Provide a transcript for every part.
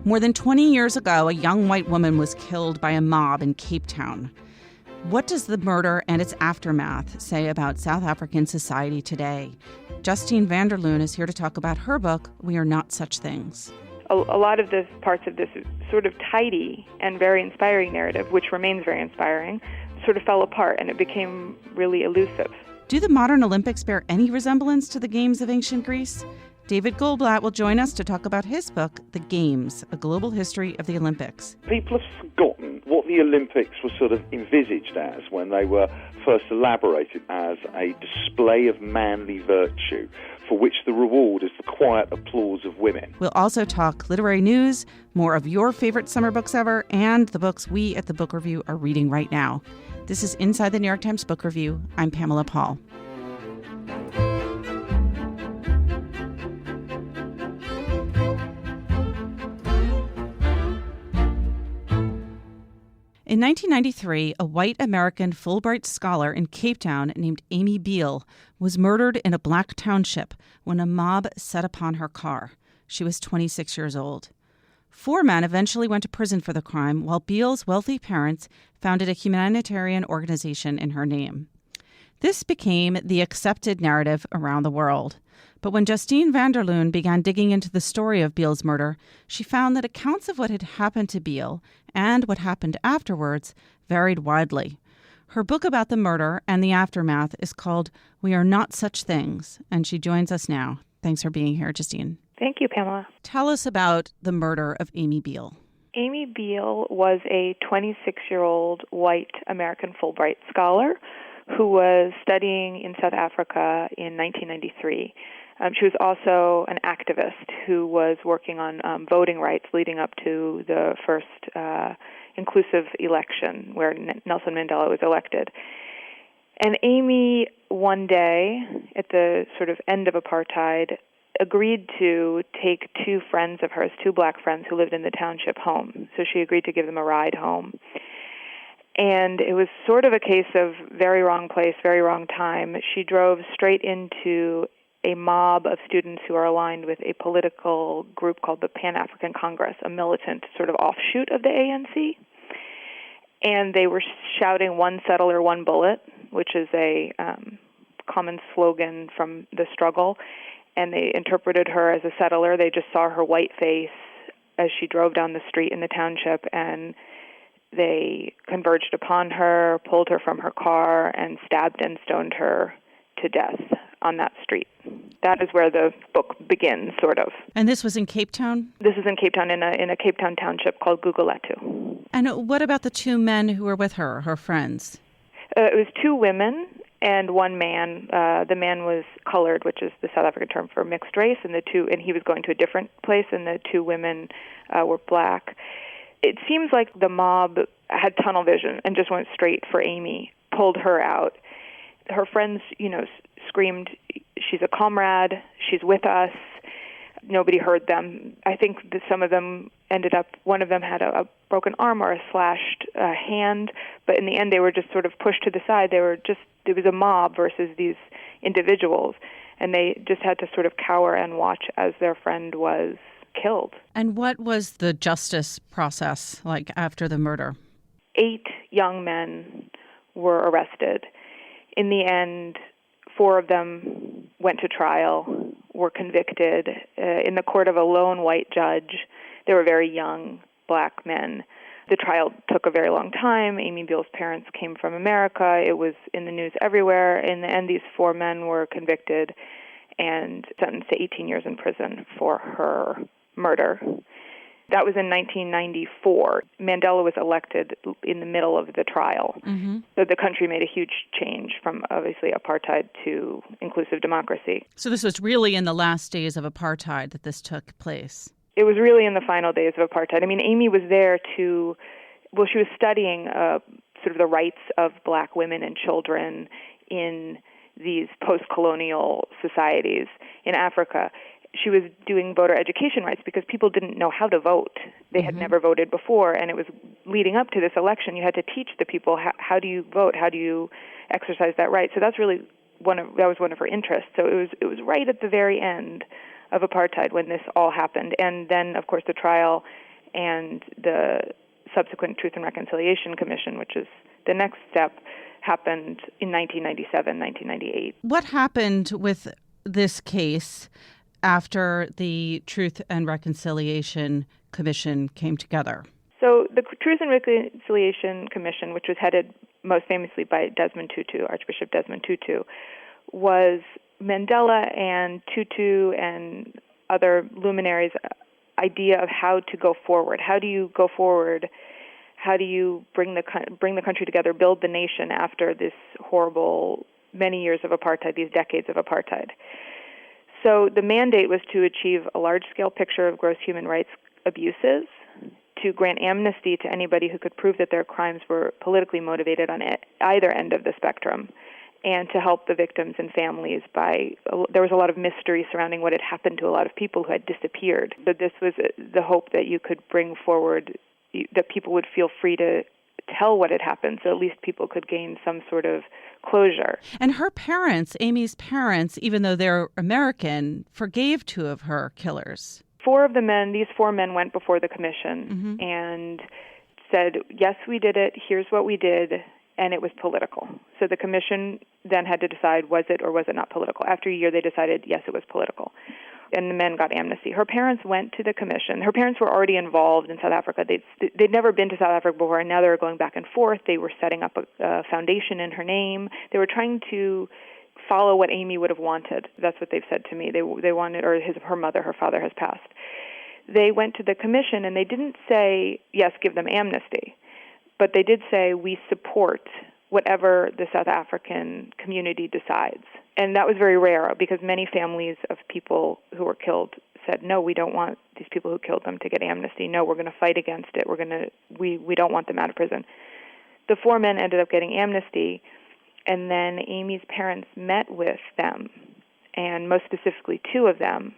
More than 20 years ago, a young white woman was killed by a mob in Cape Town. What does the murder and its aftermath say about South African society today? Justine van der Leun is here to talk about her book, We Are Not Such Things. A lot of the parts of this sort of tidy and very inspiring narrative, which remains very inspiring, sort of fell apart and it became really elusive. Do the modern Olympics bear any resemblance to the Games of ancient Greece? David Goldblatt will join us to talk about his book, The Games, A Global History of the Olympics. People have forgotten what the Olympics were sort of envisaged as when they were first elaborated as a display of manly virtue, for which the reward is the quiet applause of women. We'll also talk literary news, more of your favorite summer books ever, and the books we at the Book Review are reading right now. This is Inside the New York Times Book Review. I'm Pamela Paul. In 1993, a white American Fulbright scholar in Cape Town named Amy Beale was murdered in a black township when a mob set upon her car. She was 26 years old. 4 men eventually went to prison for the crime, while Beale's wealthy parents founded a humanitarian organization in her name. This became the accepted narrative around the world. But when Justine van der Leun began digging into the story of Beale's murder, she found that accounts of what had happened to Beale and what happened afterwards varied widely. Her book about the murder and the aftermath is called We Are Not Such Things, and she joins us now. Thanks for being here, Justine. Thank you, Pamela. Tell us about the murder of Amy Beale. Amy Beale was a 26-year-old white American Fulbright scholar who was studying in South Africa in 1993. She was also an activist who was working on voting rights leading up to the first inclusive election where Nelson Mandela was elected. And Amy, one day, at the sort of end of apartheid, agreed to take 2 friends of hers, 2 black friends who lived in the township, home. So she agreed to give them a ride home. And it was sort of a case of very wrong place, very wrong time. She drove straight into a mob of students who are aligned with a political group called the Pan-African Congress, a militant sort of offshoot of the ANC. And they were shouting, "One settler, one bullet," which is a common slogan from the struggle. And they interpreted her as a settler. They just saw her white face as she drove down the street in the township, and they converged upon her, pulled her from her car, and stabbed and stoned her to death on that street. That is where the book begins, sort of. And this was in Cape Town? This is in Cape Town, in a Cape Town township called Goldblatt. And what about the 2 men who were with her, her friends? It was 2 women and 1 man. The man was colored, which is the South African term for mixed race, and he was going to a different place, and the 2 women were black. It seems like the mob had tunnel vision and just went straight for Amy, pulled her out. Her friends, screamed, "She's a comrade, she's with us." Nobody heard them. I think that some of them one of them had a broken arm or a slashed hand, but in the end they were just sort of pushed to the side. It was a mob versus these individuals, and they just had to sort of cower and watch as their friend was killed. And what was the justice process like after the murder? 8 young men were arrested. In the end, 4 of them went to trial, were convicted in the court of a lone white judge. They were very young black men. The trial took a very long time. Amy Beale's parents came from America. It was in the news everywhere. In the end, these 4 men were convicted and sentenced to 18 years in prison for her murder. That was in 1994. Mandela was elected in the middle of the trial. Mm-hmm. So the country made a huge change from, obviously, apartheid to inclusive democracy. So this was really in the last days of apartheid that this took place? It was really in the final days of apartheid. I mean, Amy was there she was studying sort of the rights of black women and children in these post-colonial societies in Africa. She was doing voter education rights because people didn't know how to vote. They had never voted before, and it was leading up to this election. You had to teach the people how do you vote, how do you exercise that right. So that's really that was one of her interests. So it was right at the very end of apartheid when this all happened, and then of course the trial and the subsequent Truth and Reconciliation Commission, which is the next step, happened in 1997, 1998. What happened with this case after the Truth and Reconciliation Commission came together? So the Truth and Reconciliation Commission, which was headed most famously by Desmond Tutu, Archbishop Desmond Tutu, was Mandela and Tutu and other luminaries' idea of how to go forward. How do you go forward? How do you bring the country together, build the nation after this horrible many years of apartheid, these decades of apartheid? So the mandate was to achieve a large-scale picture of gross human rights abuses, to grant amnesty to anybody who could prove that their crimes were politically motivated on either end of the spectrum, and to help the victims and families there was a lot of mystery surrounding what had happened to a lot of people who had disappeared. But this was the hope that you could bring forward, that people would feel free to tell what had happened, so at least people could gain some sort of closure. And her parents, Amy's parents, even though they're American, forgave two of her killers. These four men went before the commission and said, yes, we did it, here's what we did, and it was political. So the commission then had to decide, was it or was it not political? After a year, they decided, yes, it was political. And the men got amnesty. Her parents went to the commission. Her parents were already involved in South Africa. They'd never been to South Africa before, and now they were going back and forth. They were setting up a foundation in her name. They were trying to follow what Amy would have wanted. That's what they've said to me. They wanted, or her mother, her father has passed. They went to the commission, and they didn't say, yes, give them amnesty. But they did say, we support whatever the South African community decides. And that was very rare, because many families of people who were killed said, no, we don't want these people who killed them to get amnesty. No, we're going to fight against it. We don't want them out of prison. The four men ended up getting amnesty, and then Amy's parents met with them, and most specifically two of them.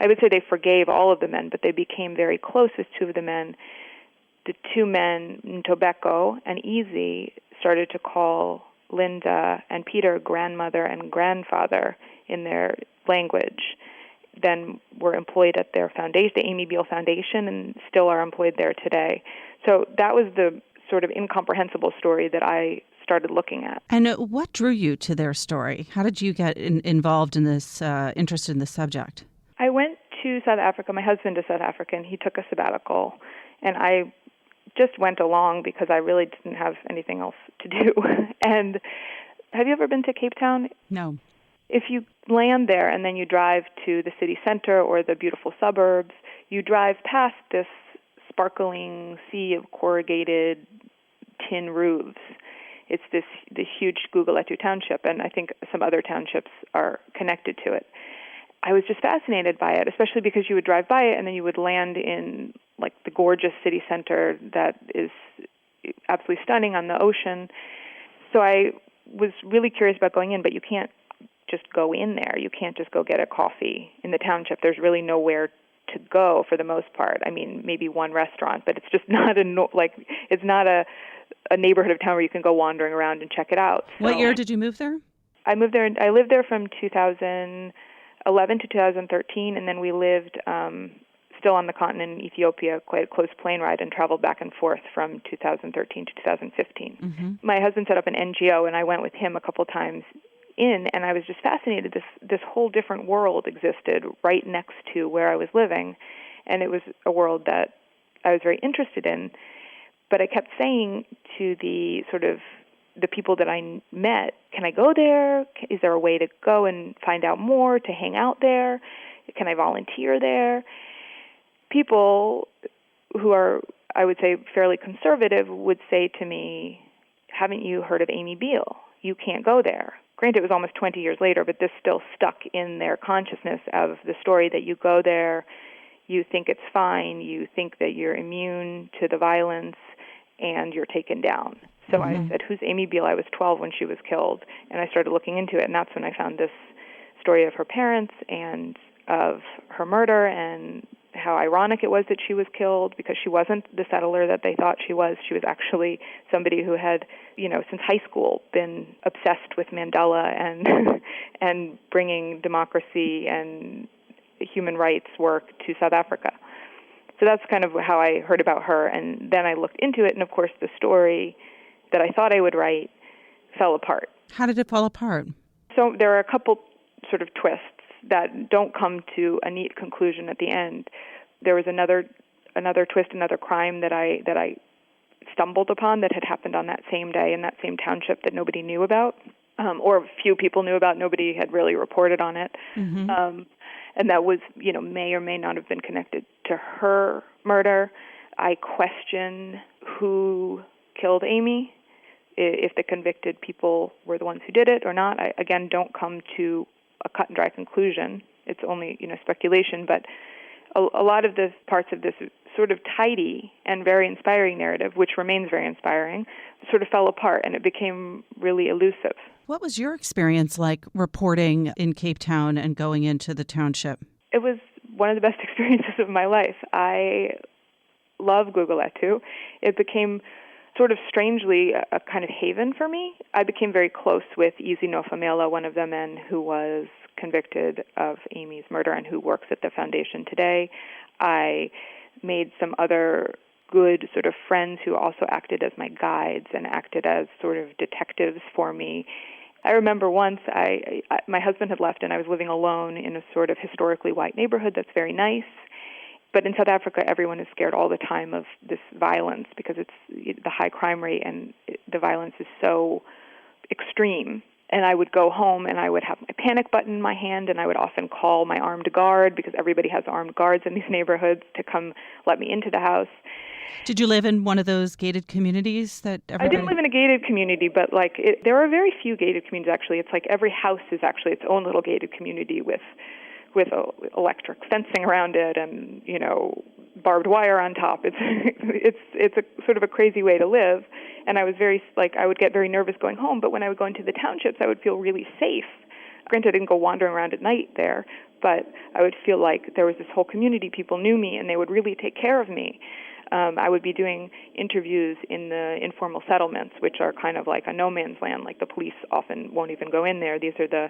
I would say they forgave all of the men, but they became very close with two of the men. The two men, Ntobeko and Easy, started to call Linda and Peter grandmother and grandfather in their language, then were employed at their foundation, the Amy Beale Foundation, and still are employed there today. So that was the sort of incomprehensible story that I started looking at. And what drew you to their story? How did you get involved in this, interested in this subject? I went to South Africa. My husband is South African. He took a sabbatical, and I just went along because I really didn't have anything else to do. And have you ever been to Cape Town? No. If you land there and then you drive to the city center or the beautiful suburbs, you drive past this sparkling sea of corrugated tin roofs. It's this huge Guguletu township, and I think some other townships are connected to it. I was just fascinated by it, especially because you would drive by it and then you would land in like the gorgeous city center that is absolutely stunning on the ocean. So I was really curious about going in, but you can't just go in there. You can't just go get a coffee in the township. There's really nowhere to go for the most part. I mean, maybe one restaurant, but it's just not it's not a neighborhood of town where you can go wandering around and check it out. So, what year did you move there? I moved there. I lived there from 2011 to 2013, and then we lived still on the continent in Ethiopia, quite a close plane ride, and traveled back and forth from 2013 to 2015. Mm-hmm. My husband set up an NGO, and I went with him a couple times in, and I was just fascinated. This whole different world existed right next to where I was living, and it was a world that I was very interested in. But I kept saying to the people that I met, can I go there? Is there a way to go and find out more, to hang out there? Can I volunteer there? People who are, I would say, fairly conservative would say to me, haven't you heard of Amy Beale? You can't go there. Granted, it was almost 20 years later, but this still stuck in their consciousness of the story that you go there, you think it's fine, you think that you're immune to the violence, and you're taken down. So I said, who's Amy Beale? I was 12 when she was killed, and I started looking into it, and that's when I found this story of her parents and of her murder and how ironic it was that she was killed, because she wasn't the settler that they thought she was. She was actually somebody who had, since high school been obsessed with Mandela and bringing democracy and human rights work to South Africa. So that's kind of how I heard about her, and then I looked into it, and of course the story that I thought I would write fell apart. How did it fall apart? So there are a couple sort of twists that don't come to a neat conclusion at the end. There was another twist, another crime that I stumbled upon that had happened on that same day in that same township that nobody knew about, or few people knew about. Nobody had really reported on it. Mm-hmm. And that was, may or may not have been connected to her murder. I question who killed Amy, if the convicted people were the ones who did it or not. I, again, don't come to a cut and dry conclusion. It's only, speculation, but a lot of the parts of this sort of tidy and very inspiring narrative, which remains very inspiring, sort of fell apart, and it became really elusive. What was your experience like reporting in Cape Town and going into the township? It was one of the best experiences of my life. I love Goldblatt. It became sort of strangely a kind of haven for me. I became very close with Easy Nofamela, one of the men who was convicted of Amy's murder and who works at the foundation today. I made some other good sort of friends who also acted as my guides and acted as sort of detectives for me. I remember once my husband had left and I was living alone in a sort of historically white neighborhood that's very nice. But in South Africa, everyone is scared all the time of this violence because it's the high crime rate and the violence is so extreme. And I would go home and I would have my panic button in my hand and I would often call my armed guard, because everybody has armed guards in these neighborhoods, to come let me into the house. Did you live in one of those gated communities that everybody... I didn't live in a gated community, but there are very few gated communities, actually. It's like every house is actually its own little gated community with electric fencing around it and, barbed wire on top. It's a sort of a crazy way to live. And I was I would get very nervous going home, but when I would go into the townships, I would feel really safe. Granted, I didn't go wandering around at night there, but I would feel like there was this whole community. People knew me, and they would really take care of me. I would be doing interviews in the informal settlements, which are kind of like a no man's land. Like the police often won't even go in there. These are the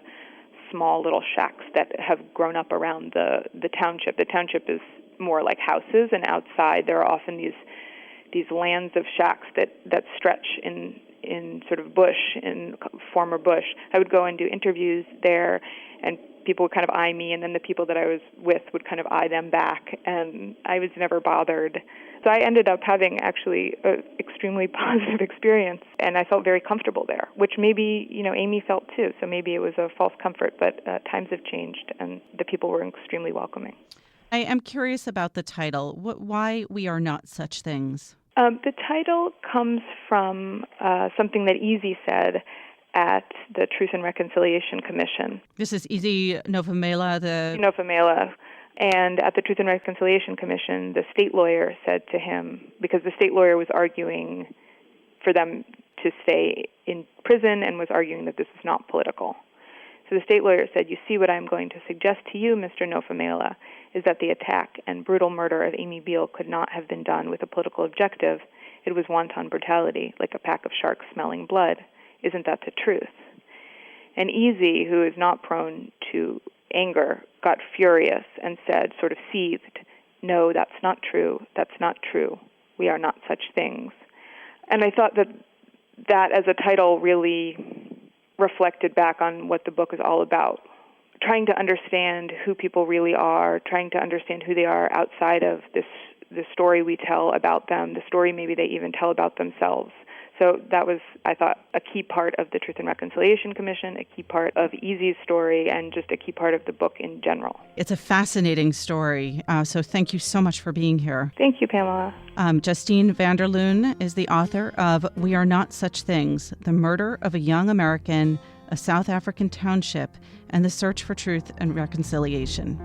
small little shacks that have grown up around the township. The township is more like houses, and outside there are often these lands of shacks that stretch in sort of bush, in former bush. I would go and do interviews there, and people would kind of eye me, and then the people that I was with would kind of eye them back, and I was never bothered. So I ended up having actually an extremely positive experience, and I felt very comfortable there, which maybe, Amy felt too. So maybe it was a false comfort, but times have changed, and the people were extremely welcoming. I am curious about the title. Why We Are Not Such Things? The title comes from something that Easy said at the Truth and Reconciliation Commission. This is Easy Nofamela, Nofamela. And at the Truth and Reconciliation Commission, the state lawyer said to him, because the state lawyer was arguing for them to stay in prison and was arguing that this is not political. So the state lawyer said, "You see, what I'm going to suggest to you, Mr. Nofamela, is that the attack and brutal murder of Amy Beale could not have been done with a political objective. It was wanton brutality, like a pack of sharks smelling blood. Isn't that the truth?" And Easy, who is not prone to anger, got furious and said, sort of seethed, "No, that's not true. That's not true. We are not such things." And I thought that as a title really reflected back on what the book is all about, trying to understand who people really are, trying to understand who they are outside of the story we tell about them, the story maybe they even tell about themselves. So that was, I thought, a key part of the Truth and Reconciliation Commission, a key part of Easy's story, and just a key part of the book in general. It's a fascinating story, so thank you so much for being here. Thank you, Pamela. Justine van der Leun is the author of We Are Not Such Things, The Murder of a Young American, a South African Township, and the Search for Truth and Reconciliation.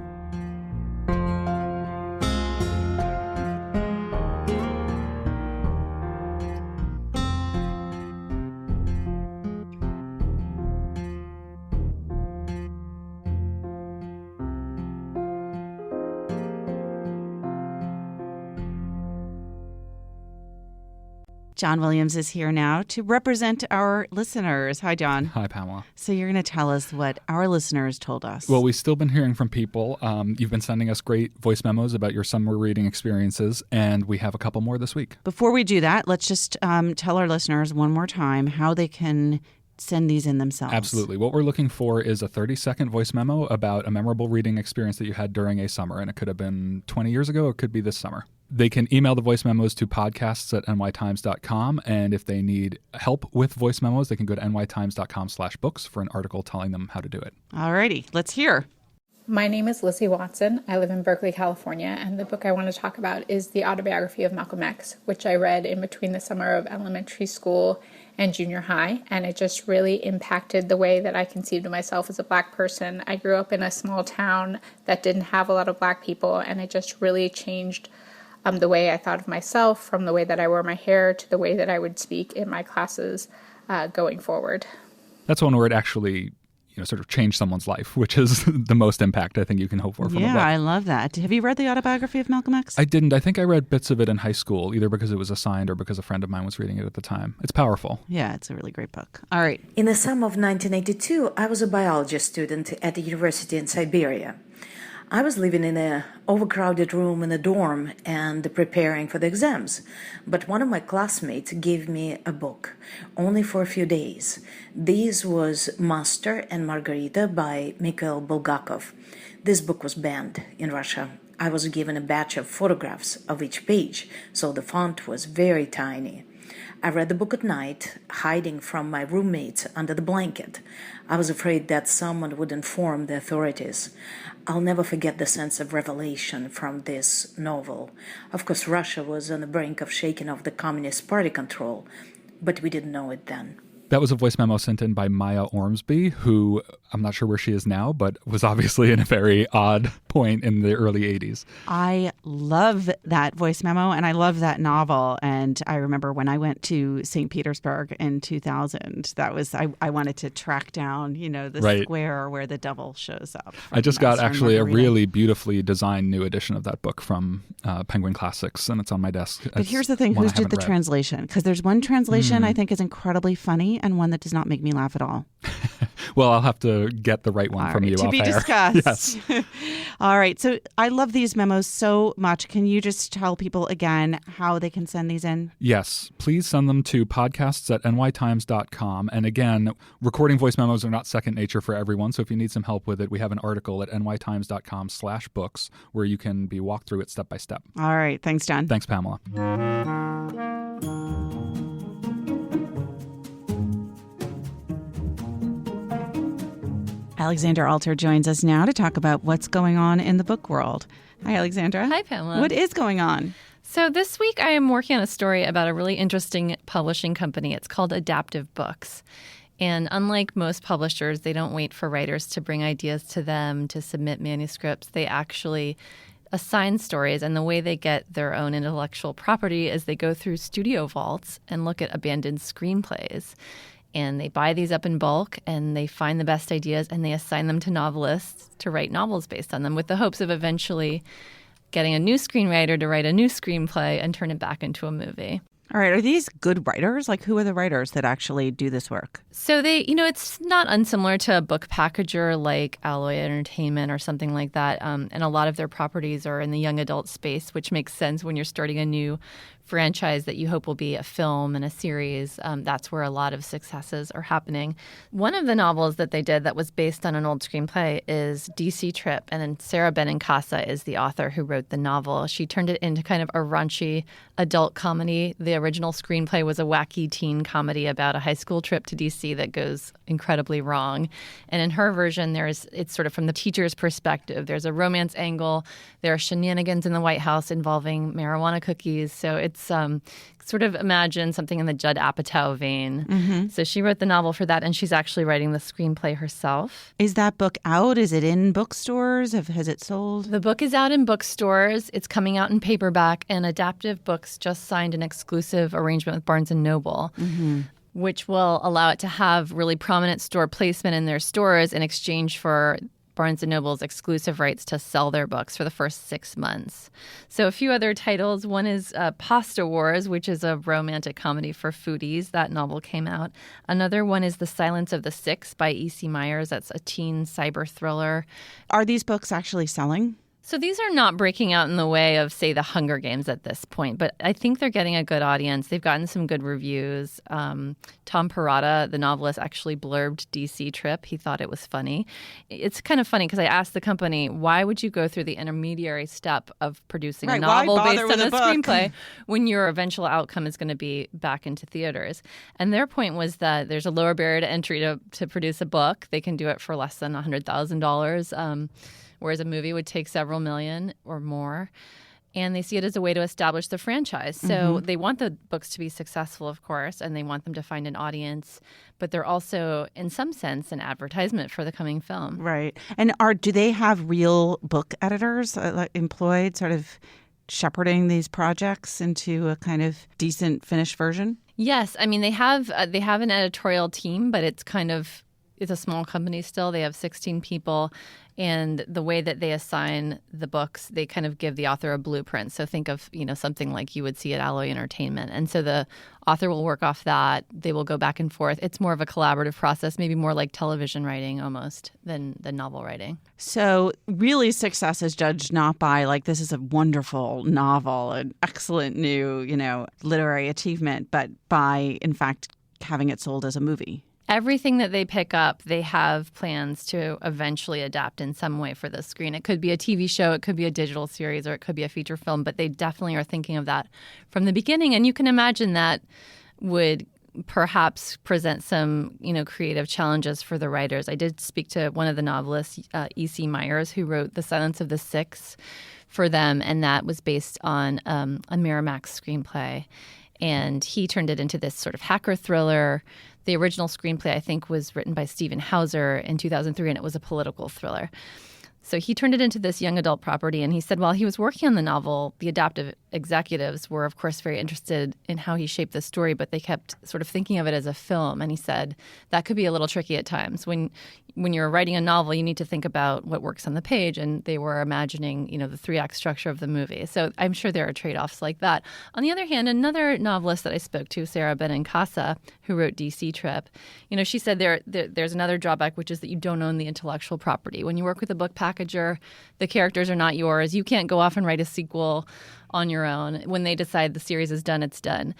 John Williams is here now to represent our listeners. Hi, John. Hi, Pamela. So you're going to tell us what our listeners told us. Well, we've still been hearing from people. You've been sending us great voice memos about your summer reading experiences, and we have a couple more this week. Before we do that, let's just tell our listeners one more time how they can send these in themselves. Absolutely. What we're looking for is a 30-second voice memo about a memorable reading experience that you had during a summer, and it could have been 20 years ago, it could be this summer. They can email the voice memos to podcasts@nytimes.com, and if they need help with voice memos, they can go to nytimes.com/books for an article telling them how to do it. All righty, let's hear. My name is Lizzie Watson. I live in Berkeley, California, and the book I want to talk about is the autobiography of Malcolm X, which I read in between the summer of elementary school and junior high, and it just really impacted the way that I conceived of myself as a Black person. I grew up in a small town that didn't have a lot of Black people, and it just really changed the way I thought of myself, from the way that I wore my hair to the way that I would speak in my classes going forward. That's one where it actually sort of changed someone's life, which is the most impact I think you can hope for from a book. Yeah, I love that. Have you read the autobiography of Malcolm X? I didn't. I think I read bits of it in high school, either because it was assigned or because a friend of mine was reading it at the time. It's powerful. Yeah, it's a really great book. All right. In the summer of 1982, I was a biology student at a university in Siberia. I was living in an overcrowded room in a dorm and preparing for the exams. But one of my classmates gave me a book, only for a few days. This was Master and Margarita by Mikhail Bulgakov. This book was banned in Russia. I was given a batch of photographs of each page, so the font was very tiny. I read the book at night, hiding from my roommates under the blanket. I was afraid that someone would inform the authorities. I'll never forget the sense of revelation from this novel. Of course, Russia was on the brink of shaking off the Communist Party control, but we didn't know it then. That was a voice memo sent in by Maya Ormsby, who I'm not sure where she is now, but was obviously in a very odd point in the early 80s. I love that voice memo, and I love that novel. And I remember when I went to St. Petersburg in 2000, that was, I wanted to track down, the square where the devil shows up. I just got actually a really beautifully designed new edition of that book from Penguin Classics, and it's on my desk. But here's the thing, who did the translation? Because there's one translation I think is incredibly funny and one that does not make me laugh at all. Well, I'll have to get the right one from you off air. To be discussed. Yes. All right. So I love these memos so much. Can you just tell people again how they can send these in? Yes. Please send them to podcasts@nytimes.com. And again, recording voice memos are not second nature for everyone. So if you need some help with it, we have an article at nytimes.com/books where you can be walked through it step by step. All right. Thanks, John. Thanks, Pamela. Alexandra Alter joins us now to talk about what's going on in the book world. Hi, Alexandra. Hi, Pamela. What is going on? So this week I am working on a story about a really interesting publishing company. It's called Adaptive Books. And unlike most publishers, they don't wait for writers to bring ideas to them to submit manuscripts. They actually assign stories, and the way they get their own intellectual property is they go through studio vaults and look at abandoned screenplays. And they buy these up in bulk, and they find the best ideas, and they assign them to novelists to write novels based on them, with the hopes of eventually getting a new screenwriter to write a new screenplay and turn it back into a movie. All right. Are these good writers? Like, who are the writers that actually do this work? So they, it's not unsimilar to a book packager like Alloy Entertainment or something like that. And a lot of their properties are in the young adult space, which makes sense when you're starting a new franchise that you hope will be a film and a series. That's where a lot of successes are happening. One of the novels that they did that was based on an old screenplay is DC Trip, and then Sarah Benincasa is the author who wrote the novel. She turned it into kind of a raunchy adult comedy. The original screenplay was a wacky teen comedy about a high school trip to DC that goes incredibly wrong. And in her version, it's sort of from the teacher's perspective. There's a romance angle. There are shenanigans in the White House involving marijuana cookies. So it's sort of imagine something in the Judd Apatow vein. Mm-hmm. So she wrote the novel for that, and she's actually writing the screenplay herself. Is that book out? Is it in bookstores? Has it sold? The book is out in bookstores. It's coming out in paperback, and Adaptive Books just signed an exclusive arrangement with Barnes & Noble, which will allow it to have really prominent store placement in their stores in exchange for Barnes & Noble's exclusive rights to sell their books for the first 6 months. So a few other titles. One is Pasta Wars, which is a romantic comedy for foodies. That novel came out. Another one is The Silence of the Six by E.C. Myers. That's a teen cyber thriller. Are these books actually selling? So these are not breaking out in the way of, say, The Hunger Games at this point, but I think they're getting a good audience. They've gotten some good reviews. Tom Perrotta, the novelist, actually blurbed DC Trip. He thought it was funny. It's kind of funny because I asked the company, why would you go through the intermediary step of producing a novel based on a screenplay when your eventual outcome is going to be back into theaters? And their point was that there's a lower barrier to entry to produce a book. They can do it for less than $100,000. Whereas a movie would take several million or more. And they see it as a way to establish the franchise. So they want the books to be successful, of course, and they want them to find an audience. But they're also, in some sense, an advertisement for the coming film. Right. And do they have real book editors employed, sort of shepherding these projects into a kind of decent finished version? Yes. I mean, they have an editorial team, but it's a small company still. They have 16 people. And the way that they assign the books, they kind of give the author a blueprint. So think of, something like you would see at Alloy Entertainment. And so the author will work off that. They will go back and forth. It's more of a collaborative process, maybe more like television writing almost than novel writing. So really success is judged not by this is a wonderful novel, an excellent new, literary achievement, but by, in fact, having it sold as a movie. Everything that they pick up, they have plans to eventually adapt in some way for the screen. It could be a TV show, it could be a digital series, or it could be a feature film, but they definitely are thinking of that from the beginning. And you can imagine that would perhaps present some, creative challenges for the writers. I did speak to one of the novelists, E.C. Myers, who wrote The Silence of the Six for them, and that was based on a Miramax screenplay. And he turned it into this sort of hacker thriller. The original screenplay, I think, was written by Stephen Hauser in 2003, and it was a political thriller. So he turned it into this young adult property, and he said while he was working on the novel, the adaptive executives were, of course, very interested in how he shaped the story, but they kept sort of thinking of it as a film. And he said that could be a little tricky at times. When you're writing a novel, you need to think about what works on the page, and they were imagining, the 3-act structure of the movie. So I'm sure there are trade-offs like that. On the other hand, another novelist that I spoke to, Sarah Benincasa, who wrote DC Trip, she said there's another drawback, which is that you don't own the intellectual property. When you work with a book packager, the characters are not yours. You can't go off and write a sequel on your own. When they decide the series is done, it's done.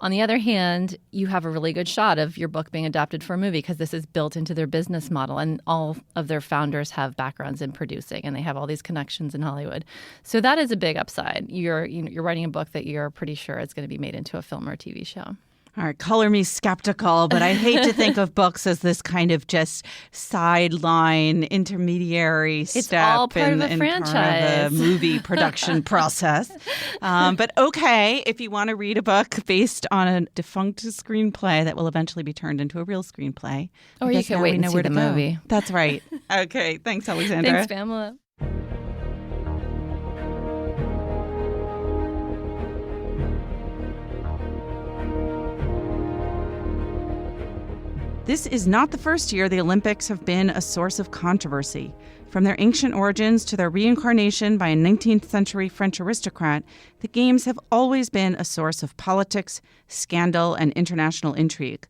On the other hand, you have a really good shot of your book being adapted for a movie because this is built into their business model, and all of their founders have backgrounds in producing, and they have all these connections in Hollywood. So that is a big upside. You're writing a book that you're pretty sure is going to be made into a film or a TV show. All right, color me skeptical, but I hate to think of books as this kind of just sideline intermediary step all part of a franchise. Part of the movie production process. But okay, if you want to read a book based on a defunct screenplay that will eventually be turned into a real screenplay, or you can wait and see the movie. That's right. Okay, thanks, Alexandra. Thanks, Pamela. This is not the first year the Olympics have been a source of controversy. From their ancient origins to their reincarnation by a 19th century French aristocrat, the Games have always been a source of politics, scandal, and international intrigue.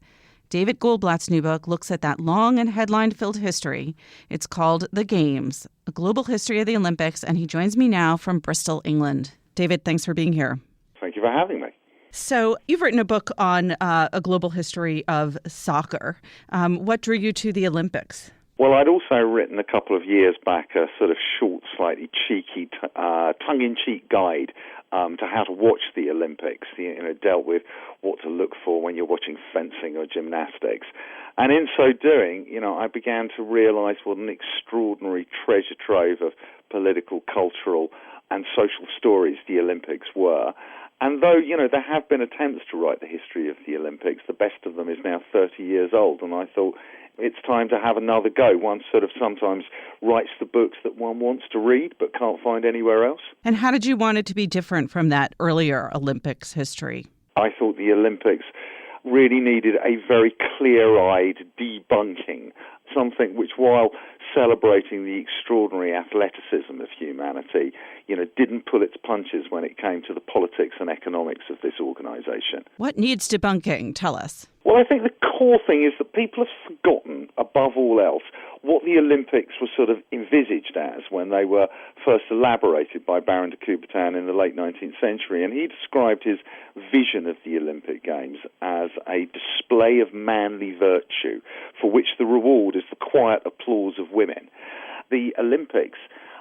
David Goldblatt's new book looks at that long and headline-filled history. It's called The Games, A Global History of the Olympics, and he joins me now from Bristol, England. David, thanks for being here. Thank you for having me. So you've written a book on a global history of soccer. What drew you to the Olympics? Well, I'd also written a couple of years back a sort of short, slightly cheeky, tongue-in-cheek guide to how to watch the Olympics. Dealt with what to look for when you're watching fencing or gymnastics. And in so doing, I began to realize what an extraordinary treasure trove of political, cultural, and social stories the Olympics were. And though, there have been attempts to write the history of the Olympics, the best of them is now 30 years old, and I thought it's time to have another go. One sort of sometimes writes the books that one wants to read but can't find anywhere else. And how did you want it to be different from that earlier Olympics history? I thought the Olympics really needed a very clear-eyed debunking, something which, while celebrating the extraordinary athleticism of humanity, didn't pull its punches when it came to the politics and economics of this organization. What needs debunking? Tell us. Well, I think the core thing is that people have forgotten, above all else, what the Olympics were sort of envisaged as when they were first elaborated by Baron de Coubertin in the late 19th century. And he described his vision of the Olympic Games as a display of manly virtue for which the reward is the quiet applause of women. The Olympics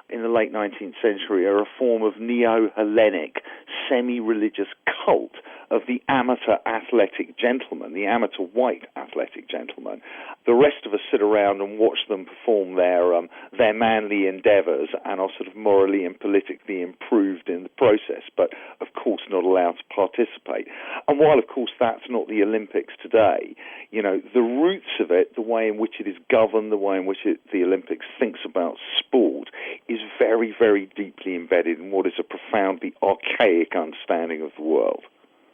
in the late 19th century are a form of neo-Hellenic, semi-religious cult of the amateur athletic gentleman, the amateur white athletic gentleman. The rest of us sit around and watch them perform their manly endeavours and are sort of morally and politically improved in the process, but of course not allowed to participate. And while of course that's not the Olympics today, the roots of it, the way in which it is governed, the way in which the Olympics thinks about sport, is very, very deeply embedded in what is a profoundly archaic understanding of the world.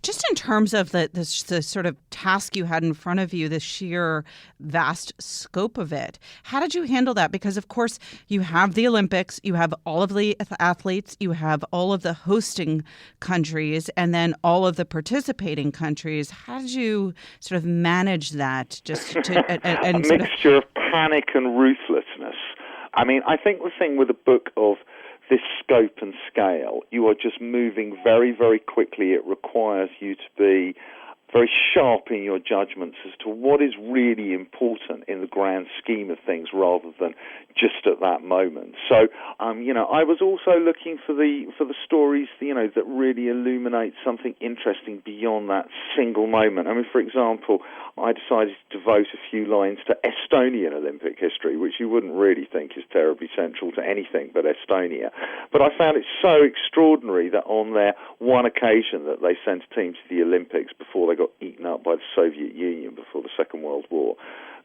Just in terms of the sort of task you had in front of you, the sheer vast scope of it, how did you handle that? Because, of course, you have the Olympics, you have all of the athletes, you have all of the hosting countries, and then all of the participating countries. How did you sort of manage that? A mixture of panic and ruthlessness. I mean, I think the thing with a book of this scope and scale, you are just moving very, very quickly. It requires you to be very sharp in your judgments as to what is really important in the grand scheme of things rather than just at that moment. So, I was also looking for the stories, that really illuminate something interesting beyond that single moment. I mean, for example, I decided to devote a few lines to Estonian Olympic history, which you wouldn't really think is terribly central to anything but Estonia. But I found it so extraordinary that on their one occasion that they sent a team to the Olympics before they got eaten up by the Soviet Union before the Second World War,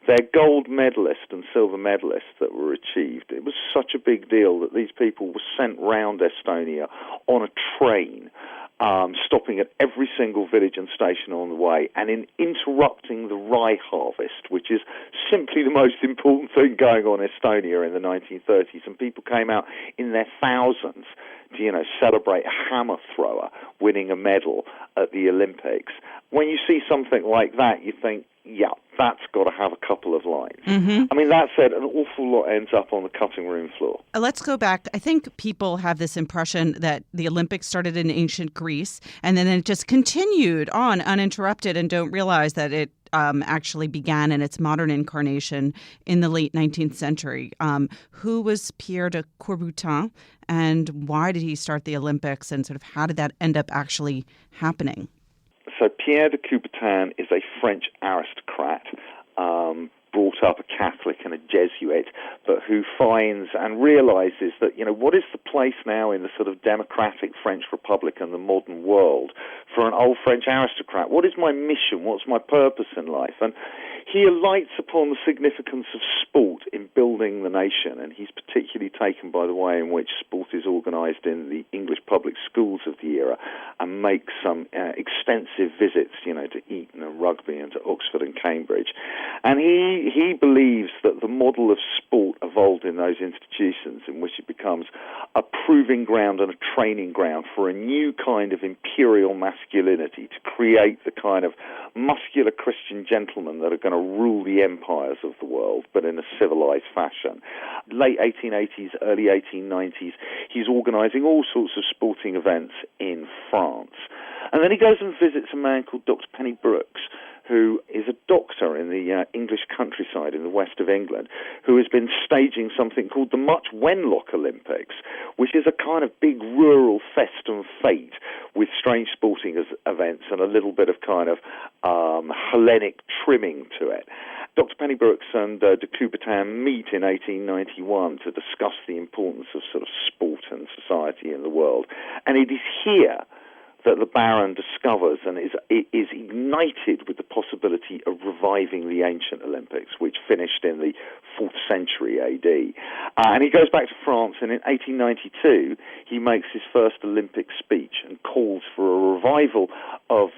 their gold medalist and silver medalists that were achieved, it was such a big deal that these people were sent round Estonia on a train, stopping at every single village and station on the way, and in interrupting the rye harvest, which is simply the most important thing going on in Estonia in the 1930s, and people came out in their thousands to, celebrate a hammer thrower winning a medal at the Olympics. When you see something like that, you think, yeah, that's got to have a couple of lines. Mm-hmm. I mean, that said, an awful lot ends up on the cutting room floor. Let's go back. I think people have this impression that the Olympics started in ancient Greece and then it just continued on uninterrupted and don't realize that it actually began in its modern incarnation in the late 19th century. Who was Pierre de Coubertin and why did he start the Olympics and sort of how did that end up actually happening? So Pierre de Coubertin is a French aristocrat, brought up a Catholic and a Jesuit, but who finds and realizes that, what is the place now in the sort of democratic French Republic and the modern world for an old French aristocrat? What is my mission? What's my purpose in life? And he alights upon the significance of sport in building the nation, and he's particularly taken by the way in which sport is organized in the English public schools of the era, and makes some extensive visits, to Eton and Rugby and to Oxford and Cambridge. And he believes that the model of sport evolved in those institutions in which it becomes a proving ground and a training ground for a new kind of imperial masculinity to create the kind of muscular Christian gentlemen that are going to rule the empires of the world, but in a civilized fashion. Late 1880s, early 1890s, he's organizing all sorts of sporting events in France. And then he goes and visits a man called Dr. Penny Brooks, who is a doctor in the English countryside in the west of England, who has been staging something called the Much Wenlock Olympics, which is a kind of big rural festive fete with strange sporting events and a little bit of kind of Hellenic trimming to it. Dr. Penny Brooks and de Coubertin meet in 1891 to discuss the importance of sort of sport and society in the world. And it is here that the Baron discovers and is ignited with the possibility of reviving the ancient Olympics, which finished in the 4th century AD. And he goes back to France, and in 1892, he makes his first Olympic speech and calls for a revival of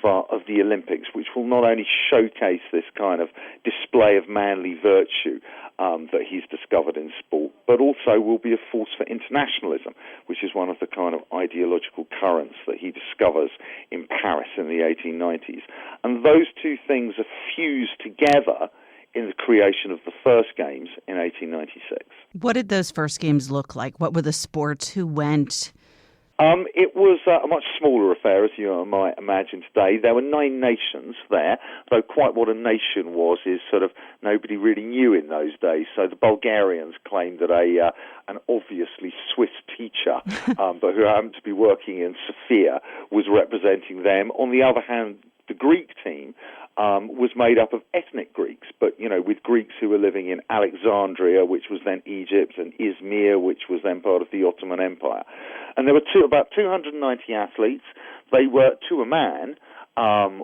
the Olympics, which will not only showcase this kind of display of manly virtue that he's discovered in sport, but also will be a force for internationalism, which is one of the kind of ideological currents that he discovers in Paris in the 1890s. And those two things are fused together in the creation of the first games in 1896. What did those first games look like? What were the sports? Who went? It was a much smaller affair, as you might imagine today. There were 9 nations there, though quite what a nation was is sort of nobody really knew in those days. So the Bulgarians claimed that an obviously Swiss teacher, but who happened to be working in Sofia, was representing them. On the other hand, the Greek team was made up of ethnic Greeks, but, with Greeks who were living in Alexandria, which was then Egypt, and Izmir, which was then part of the Ottoman Empire. And there were about 290 athletes. They were, to a man,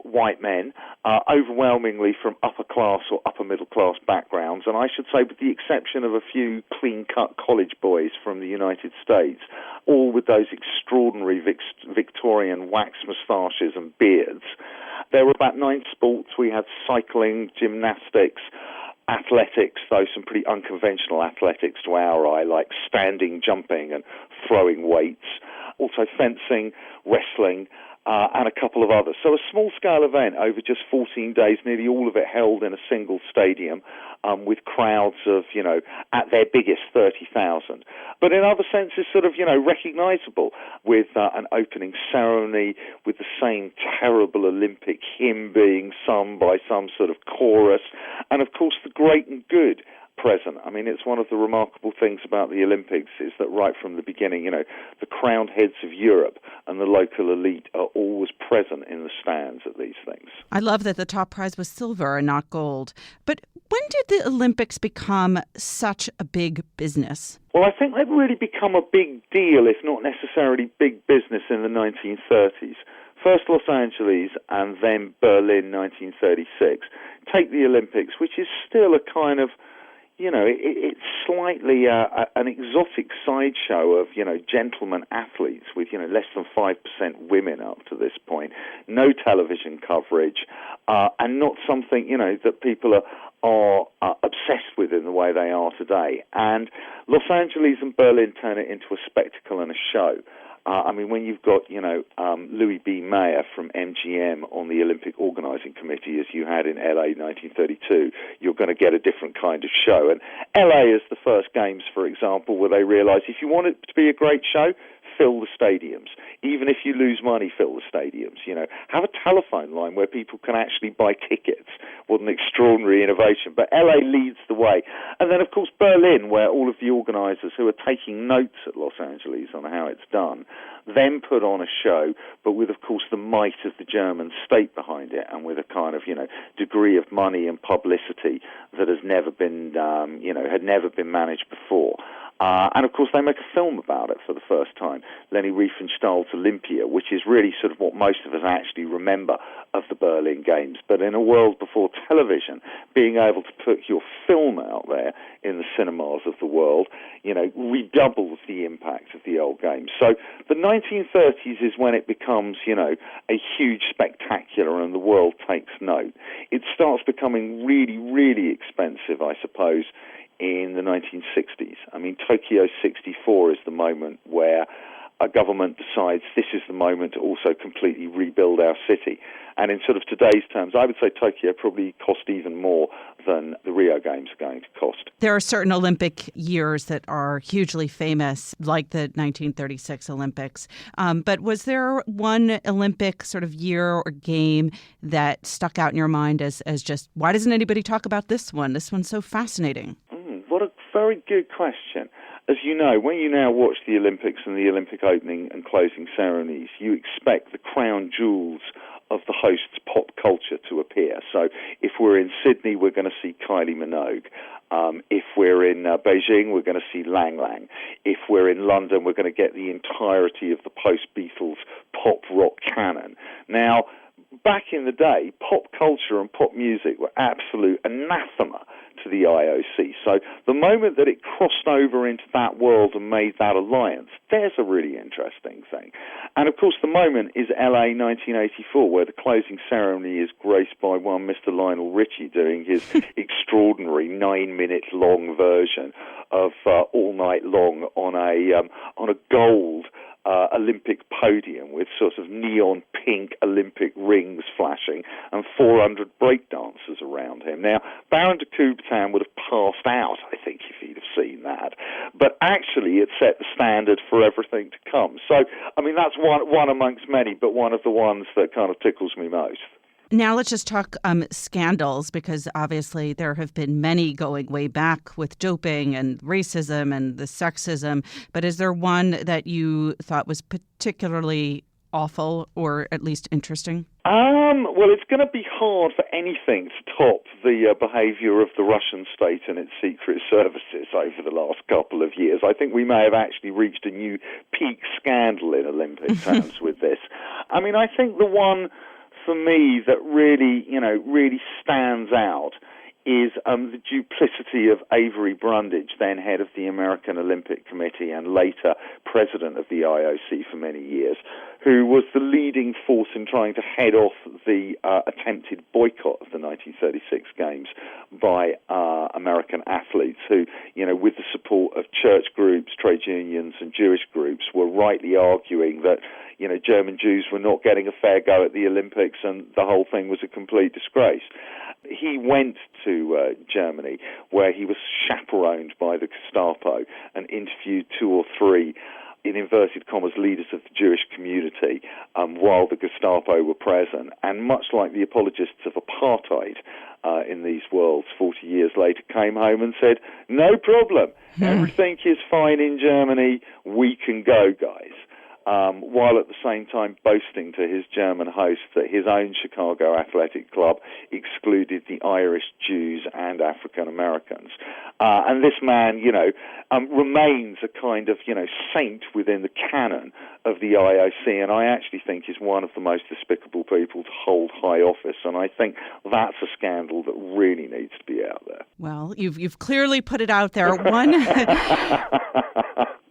white men, overwhelmingly from upper class or upper middle class backgrounds, and I should say with the exception of a few clean-cut college boys from the United States, all with those extraordinary Victorian wax moustaches and beards. There were about 9 sports. We had cycling, gymnastics, athletics, though some pretty unconventional athletics to our eye, like standing, jumping and throwing weights, also fencing, wrestling, and a couple of others. So a small-scale event over just 14 days, nearly all of it held in a single stadium, with crowds of, at their biggest, 30,000. But in other senses, sort of, recognizable, with an opening ceremony, with the same terrible Olympic hymn being sung by some sort of chorus, and, of course, the great and good present. I mean, it's one of the remarkable things about the Olympics is that right from the beginning, the crowned heads of Europe and the local elite are always present in the stands at these things. I love that the top prize was silver and not gold. But when did the Olympics become such a big business? Well, I think they've really become a big deal, if not necessarily big business, in the 1930s. First Los Angeles and then Berlin, 1936. Take the Olympics, which is still a kind of, it's slightly an exotic sideshow of, gentlemen athletes with, less than 5% women up to this point, no television coverage, and not something, that people are obsessed with in the way they are today. And Los Angeles and Berlin turn it into a spectacle and a show. When you've got, Louis B. Mayer from MGM on the Olympic Organizing Committee, as you had in LA 1932, you're going to get a different kind of show. And LA is the first games, for example, where they realize if you want it to be a great show, fill the stadiums. Even if you lose money, fill the stadiums. Have a telephone line where people can actually buy tickets. What an extraordinary innovation. But LA leads the way. And then, of course, Berlin, where all of the organizers who are taking notes at Los Angeles on how it's done, then put on a show, but with, of course, the might of the German state behind it, and with a kind of, degree of money and publicity that has never been, had never been managed before. And, of course, they make a film about it for the first time, Leni Riefenstahl's Olympia, which is really sort of what most of us actually remember of the Berlin Games. But in a world before television, being able to put your film out there in the cinemas of the world, redoubles the impact of the old games. So the 1930s is when it becomes, a huge spectacular and the world takes note. It starts becoming really, really expensive, I suppose, in the 1960s. Tokyo 64 is the moment where a government decides this is the moment to also completely rebuild our city. And in sort of today's terms, I would say Tokyo probably cost even more than the Rio Games are going to cost. There are certain Olympic years that are hugely famous, like the 1936 Olympics. But was there one Olympic sort of year or game that stuck out in your mind as just, why doesn't anybody talk about this one? This one's so fascinating. What a very good question. As you know, when you now watch the Olympics and the Olympic opening and closing ceremonies, you expect the crown jewels of the host's pop culture to appear. So if we're in Sydney, we're going to see Kylie Minogue. If we're in Beijing, we're going to see Lang Lang. If we're in London, we're going to get the entirety of the post-Beatles pop rock canon. Now, back in the day, pop culture and pop music were absolute anathema to the IOC. So the moment that it crossed over into that world and made that alliance, there's a really interesting thing. And of course the moment is LA 1984, where the closing ceremony is graced by one Mr. Lionel Richie doing his extraordinary 9-minute long version of All Night Long on a gold Olympic podium with sort of neon pink Olympic rings flashing and 400 breakdancers around him. Now, Baron de Coubertin would have passed out, I think, if he'd have seen that. But actually, it set the standard for everything to come. So, I mean, that's one amongst many, but one of the ones that kind of tickles me most. Now let's just talk scandals, because obviously there have been many going way back with doping and racism and the sexism. But is there one that you thought was particularly awful or at least interesting? Well, it's going to be hard for anything to top the behavior of the Russian state and its secret services over the last couple of years. I think we may have actually reached a new peak scandal in Olympic terms with this. I mean, I think the one for me that really stands out is the duplicity of Avery Brundage, then head of the American Olympic Committee and later president of the IOC for many years, who was the leading force in trying to head off the attempted boycott of the 1936 Games by American athletes who, with the support of church groups, trade unions and Jewish groups, were rightly arguing that German Jews were not getting a fair go at the Olympics and the whole thing was a complete disgrace. He went to Germany, where he was chaperoned by the Gestapo and interviewed 2 or 3, in inverted commas, leaders of the Jewish community while the Gestapo were present. And much like the apologists of apartheid in these worlds 40 years later, came home and said, no problem, everything is fine in Germany, we can go, guys. While at the same time boasting to his German host that his own Chicago Athletic Club excluded the Irish, Jews, and African Americans. And this man, remains a kind of, saint within the canon of the IOC, and I actually think is one of the most despicable people to hold high office. And I think that's a scandal that really needs to be out there. Well, you've clearly put it out there.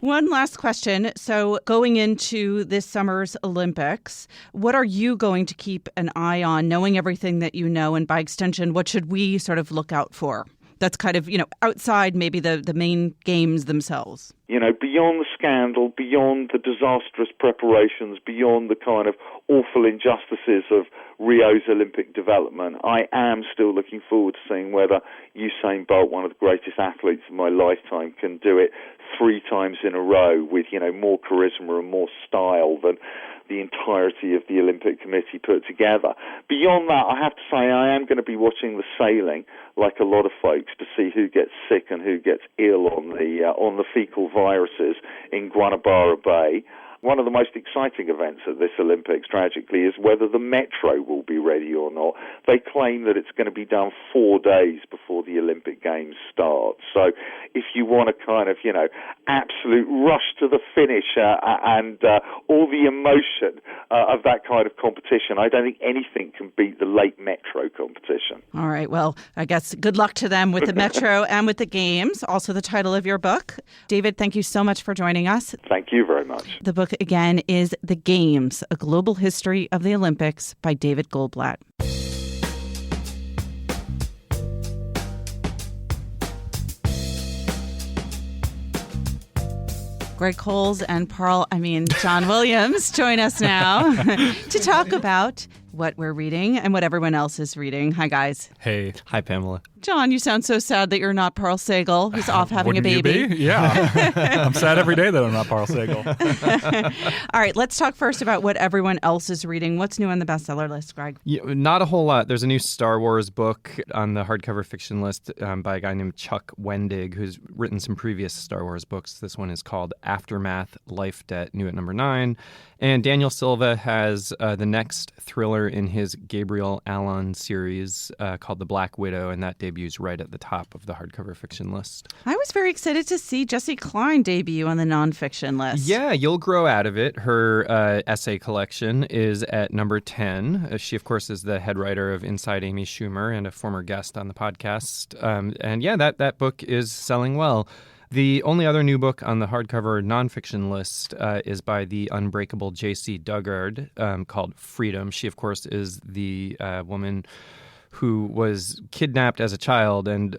One last question. So going into this summer's Olympics, what are you going to keep an eye on, knowing everything that you know? And by extension, what should we sort of look out for? That's kind of, outside maybe the main games themselves. Beyond the scandal, beyond the disastrous preparations, beyond the kind of awful injustices of Rio's Olympic development, I am still looking forward to seeing whether Usain Bolt, one of the greatest athletes of my lifetime, can do it 3 times in a row with, more charisma and more style than the entirety of the Olympic Committee put together. Beyond that, I have to say I am going to be watching the sailing, like a lot of folks, to see who gets sick and who gets ill on the fecal viruses in Guanabara Bay. One of the most exciting events at this Olympics, tragically, is whether the metro will be ready or not. They claim that it's going to be done 4 days before the Olympic Games start. So if you want a kind of, absolute rush to the finish and all the emotion of that kind of competition, I don't think anything can beat the late metro competition. All right. Well, I guess good luck to them with the metro and with the games. Also the title of your book. David, thank you so much for joining us. Thank you very much. The book, again, is The Games, A Global History of the Olympics by David Goldblatt. Greg Cowles and John Williams join us now to talk about what we're reading and what everyone else is reading. Hi, guys. Hey. Hi, Pamela. John, you sound so sad that you're not Pearl Sagal, who's off having a baby. You be? Yeah. I'm sad every day that I'm not Pearl Sagal. All right, let's talk first about what everyone else is reading. What's new on the bestseller list, Greg? Yeah, not a whole lot. There's a new Star Wars book on the hardcover fiction list by a guy named Chuck Wendig, who's written some previous Star Wars books. This one is called Aftermath, Life Debt, new at number 9. And Daniel Silva has the next thriller in his Gabriel Allon series called The Black Widow, and that debuts right at the top of the hardcover fiction list. I was very excited to see Jessie Klein debut on the nonfiction list. Yeah, You'll Grow Out of It. Her essay collection is at number 10. She, of course, is the head writer of Inside Amy Schumer and a former guest on the podcast. And yeah, that book is selling well. The only other new book on the hardcover nonfiction list is by the unbreakable J.C. Dugard called Freedom. She, of course, is the woman who was kidnapped as a child and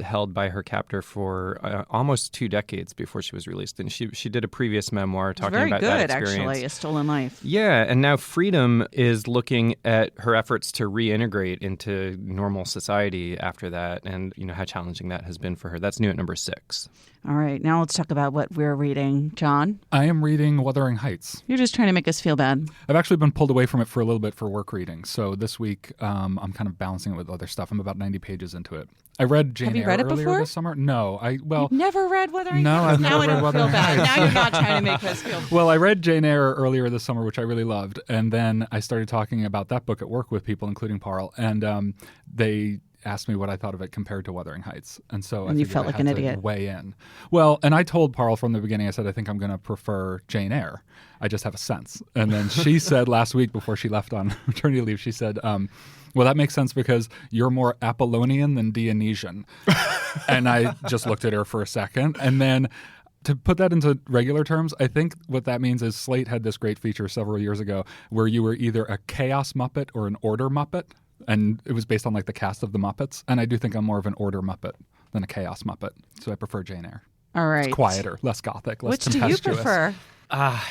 held by her captor for almost 2 decades before she was released. And she did a previous memoir talking about that experience. Very good, actually, A Stolen Life. Yeah, and now Freedom is looking at her efforts to reintegrate into normal society after that, and how challenging that has been for her. That's new at number 6. All right, now let's talk about what we're reading. John? I am reading Wuthering Heights. You're just trying to make us feel bad. I've actually been pulled away from it for a little bit for work reading. So this week, I'm kind of balancing it with other stuff. I'm about 90 pages into it. I read Jane Eyre earlier before? this summer. No, You've never read Wuthering Heights? No, I've now never read Wuthering Now I don't feel bad. Heights. Now you're not trying to make us feel bad. Well, I read Jane Eyre earlier this summer, which I really loved. And then I started talking about that book at work with people, including Parl. And they asked me what I thought of it compared to Wuthering Heights. And so and you felt like an idiot. Weigh in. Well, and I told Parl from the beginning, I said, I think I'm going to prefer Jane Eyre. I just have a sense. And then she said last week before she left on maternity leave, she said, well, that makes sense because you're more Apollonian than Dionysian. And I just looked at her for a second. And then to put that into regular terms, I think what that means is Slate had this great feature several years ago where you were either a chaos Muppet or an order Muppet. And it was based on like the cast of the Muppets. And I do think I'm more of an order Muppet than a chaos Muppet. So I prefer Jane Eyre. All right. It's quieter, less gothic, less Which tempestuous. do you prefer?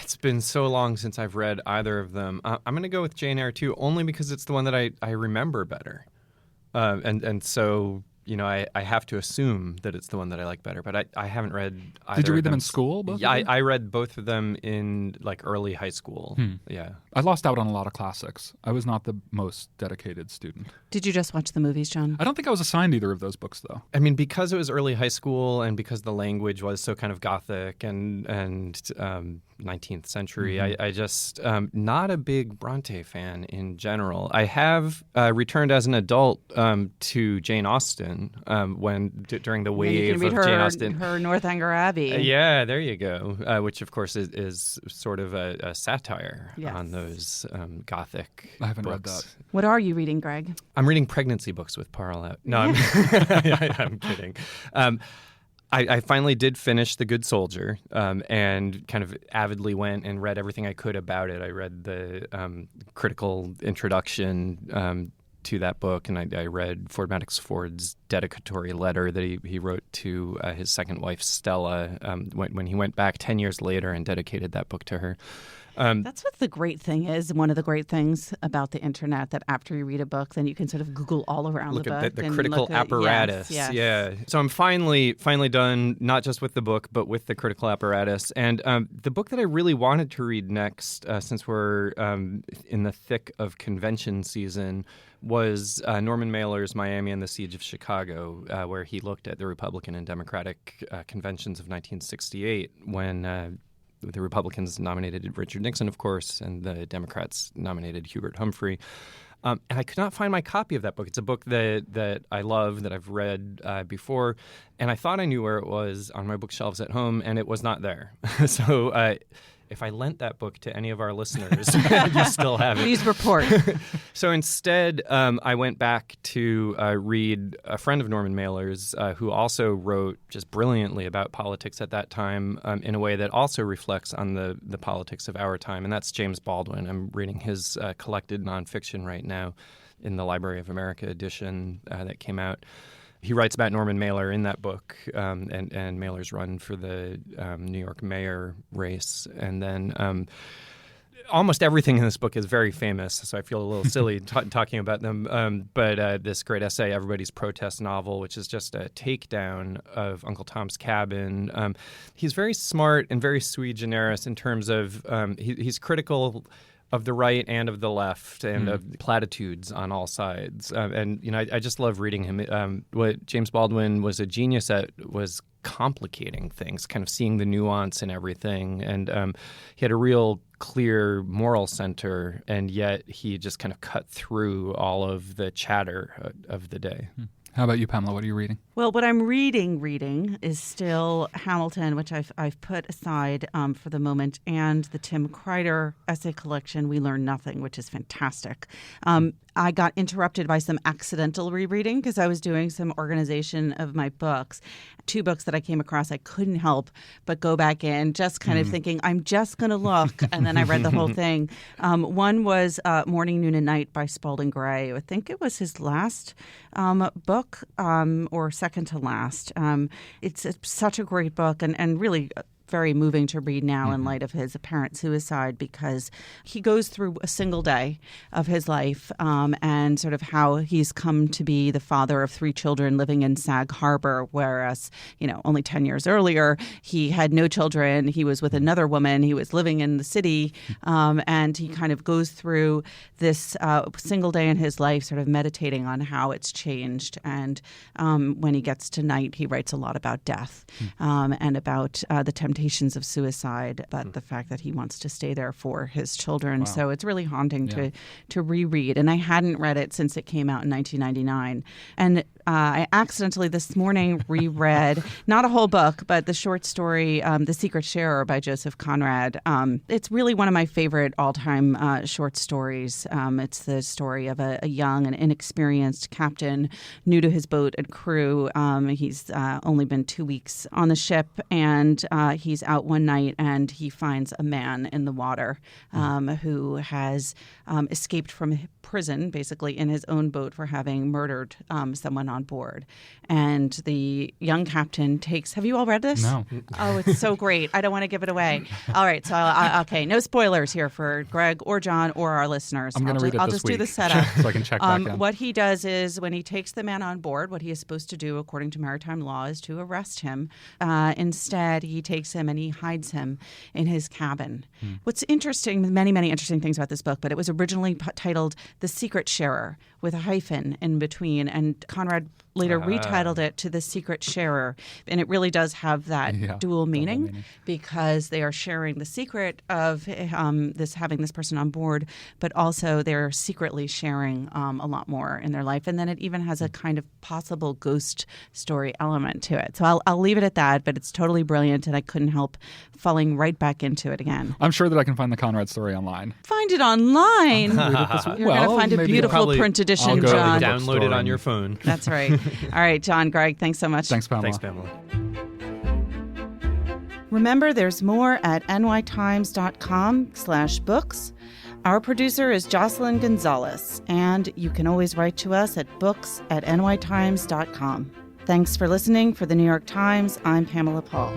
It's been so long since I've read either of them. I'm going to go with Jane Eyre too, only because it's the one that I remember better. And so, I have to assume that it's the one that I like better. But I haven't read either. Did you read of them in school? Both Yeah, of them? I read both of them in like early high school. Yeah. I lost out on a lot of classics. I was not the most dedicated student. Did you just watch the movies, John? I don't think I was assigned either of those books, though. I mean, because it was early high school and because the language was so kind of gothic and 19th century, I just not a big Bronte fan in general. I have returned as an adult to Jane Austen during the wave of Jane Austen. Her Northanger Abbey. Yeah, there you go. Which, of course, is sort of a satire on those gothic I haven't books. read that. What are you reading, Greg? I'm reading pregnancy books with Parl out. No, I'm kidding. I finally did finish The Good Soldier and kind of avidly went and read everything I could about it. I read the critical introduction to that book, and I read Ford Madox Ford's dedicatory letter that he wrote to his second wife, Stella, when he went back 10 years later and dedicated that book to her. That's what the great thing is. One of the great things about the internet, that after you read a book, then you can sort of Google all around look the book. At the critical apparatus. Yes. Yeah. So I'm finally done, not just with the book, but with the critical apparatus. And the book that I really wanted to read next, since we're in the thick of convention season, was Norman Mailer's Miami and the Siege of Chicago, where he looked at the Republican and Democratic conventions of 1968 when the Republicans nominated Richard Nixon, of course, and the Democrats nominated Hubert Humphrey. And I could not find my copy of that book. It's a book that I love, that I've read before, and I thought I knew where it was on my bookshelves at home, and it was not there. So if I lent that book to any of our listeners, you still have it. Please report. So instead, I went back to read a friend of Norman Mailer's who also wrote just brilliantly about politics at that time in a way that also reflects on the politics of our time, and that's James Baldwin. I'm reading his collected nonfiction right now in the Library of America edition that came out. He writes about Norman Mailer in that book and Mailer's run for the New York mayor race. And then almost everything in this book is very famous, so I feel a little silly talking about them. But this great essay, Everybody's Protest Novel, which is just a takedown of Uncle Tom's Cabin. He's very smart and very sui generis in terms of he's critical of the right and of the left and of platitudes on all sides. And, I just love reading him. What James Baldwin was a genius at was complicating things, kind of seeing the nuance in everything. And he had a real clear moral center, and yet he just kind of cut through all of the chatter of the day. How about you, Pamela? What are you reading? Well, what I'm reading is still Hamilton, which I've put aside for the moment, and the Tim Kreider essay collection, We Learn Nothing, which is fantastic. I got interrupted by some accidental rereading because I was doing some organization of my books. 2 books that I came across, I couldn't help but go back in, just kind of thinking, I'm just going to look. And then I read the whole thing. One was Morning, Noon, and Night by Spalding Gray. I think it was his last book or second to last. It's such a great book and really very moving to read now in light of his apparent suicide, because he goes through a single day of his life and sort of how he's come to be the father of 3 children living in Sag Harbor, whereas, only 10 years earlier, he had no children. He was with another woman. He was living in the city. And he kind of goes through this single day in his life, sort of meditating on how it's changed. And when he gets to night, he writes a lot about death and about the temptations of suicide, but the fact that he wants to stay there for his children. Wow. So it's really haunting to reread. And I hadn't read it since it came out in 1999. And I accidentally this morning reread, not a whole book, but the short story, The Secret Sharer by Joseph Conrad. It's really one of my favorite all-time short stories. It's the story of a young and inexperienced captain, new to his boat and crew. He's only been 2 weeks on the ship, and he's out one night and he finds a man in the water who has escaped from prison, basically in his own boat for having murdered someone on board. And the young captain takes... Have you all read this? No. Oh, it's so great. I don't want to give it away. All right. So, okay. No spoilers here for Greg or John or our listeners. I'm going to read it I'll this just week. do the setup. So I can check back in. What he does is when he takes the man on board, what he is supposed to do according to maritime law is to arrest him. Instead, he takes him and he hides him in his cabin. What's interesting, many, many interesting things about this book, but it was originally titled The Secret Sharer with a hyphen in between, and Conrad later retitled it to The Secret Sharer. And it really does have that dual meaning because they are sharing the secret of having this person on board, but also they're secretly sharing a lot more in their life. And then it even has a kind of possible ghost story element to it. So I'll leave it at that, but it's totally brilliant, and I couldn't help falling right back into it again. I'm sure that I can find the Conrad story online. Find it online. You're going to find a beautiful print edition, John. Download it on your phone. That's right. All right, John, Greg, thanks so much. Thanks, Pamela. Thanks, Pamela. Remember, there's more at nytimes.com/books. Our producer is Jocelyn Gonzalez, and you can always write to us at books@nytimes.com. Thanks for listening. For the New York Times, I'm Pamela Paul.